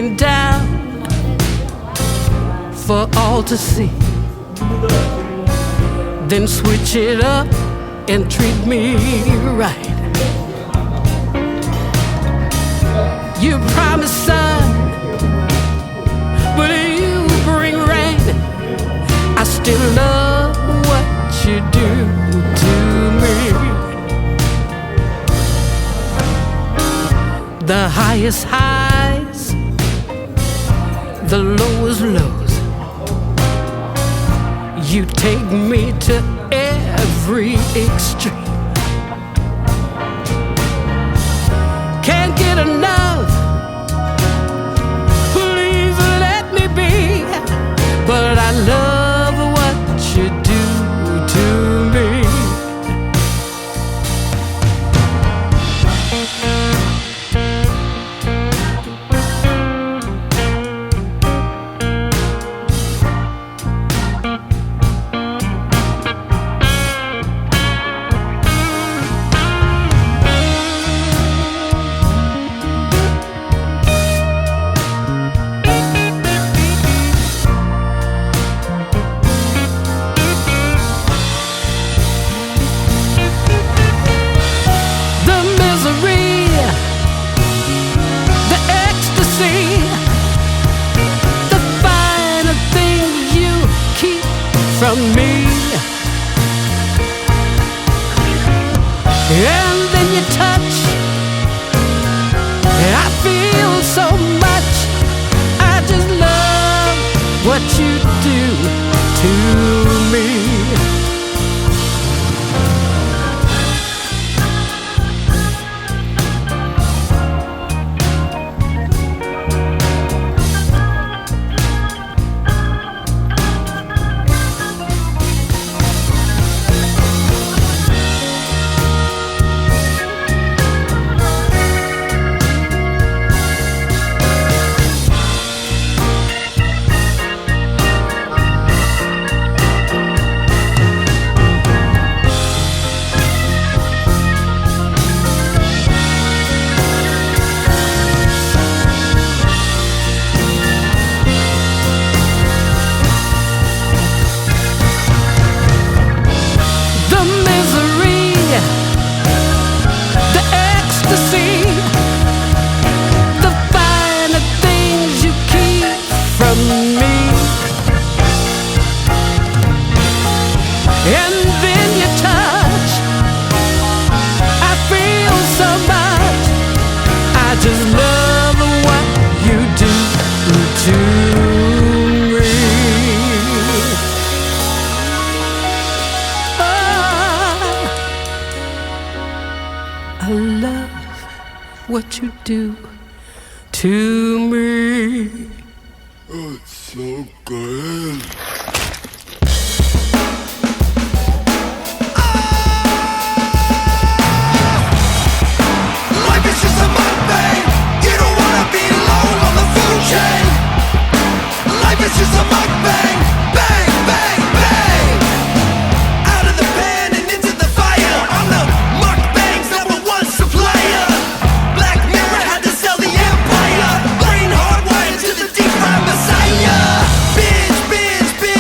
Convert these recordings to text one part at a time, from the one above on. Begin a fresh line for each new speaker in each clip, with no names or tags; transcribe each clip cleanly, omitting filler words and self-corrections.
going down for all to see. Then switch it up and treat me right. You promised sun, but you bring rain. I still love what you do to me. The highest highs, the lowest lows. You take me to every extreme. Can't get enough, please let me be. But I love what you do to me. From me, and then you touch, I feel so much. I just love what you do to me. I love what you do to me.
Oh, it's so good.
Life is just a mukbang. You don't wanna be alone on the food chain. Life is just a mukbang. Bang, bang, bang. Out of the pan and into the fire. I'm the mukbang's #1 supplier. Black Mirror had to sell the empire. Brain hardwired to the deep fried messiah. Binge, binge, binge.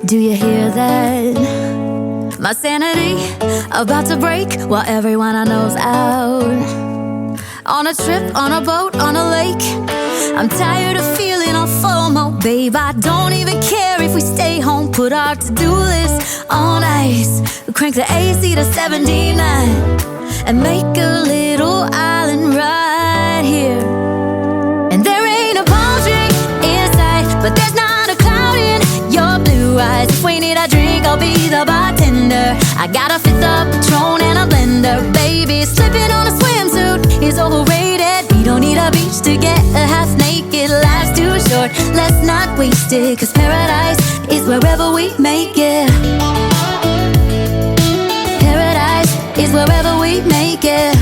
Do you hear that? My sanity about to break while everyone I know's out. On a trip, on a boat, on a lake. I'm tired of feeling all FOMO, babe. I don't even care if we stay home. Put our to-do list on ice. We crank the AC to 79 and make a little island right here. And there ain't a palm tree in sight, but there's not a cloud in your blue eyes. If we need a drink, I'll be the bartender. I got a fifth of Patron and a blender. Baby, slipping on a swimsuit is overrated. We don't need a beach to get a half naked. Life's too short, let's not waste it. Cause paradise is wherever we make it. Paradise is wherever we make it.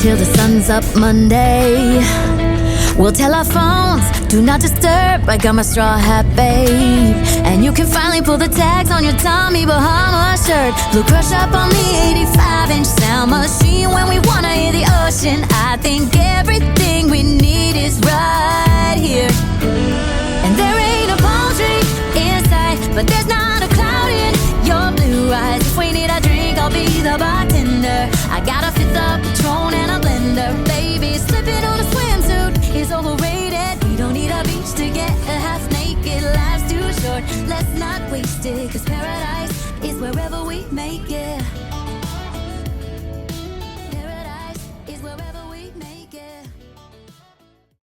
Till the sun's up Monday, we'll tell our phones, do not disturb. I got my straw hat, babe. And you can finally pull the tags on your Tommy Bahama shirt. Blue crush up on the 85-inch sound machine. When we wanna hear the ocean, I think everything we need is right here. And there ain't a palm tree in sight, but there's not a cloud in your blue eyes. If we need a drink, I'll be the bartender. I got a fifth of Patron and a blender. Baby, slipping on a swimsuit is overrated. We don't need a beach to get a half naked. Life's too short, let's not waste it. Cause paradise is wherever we make it.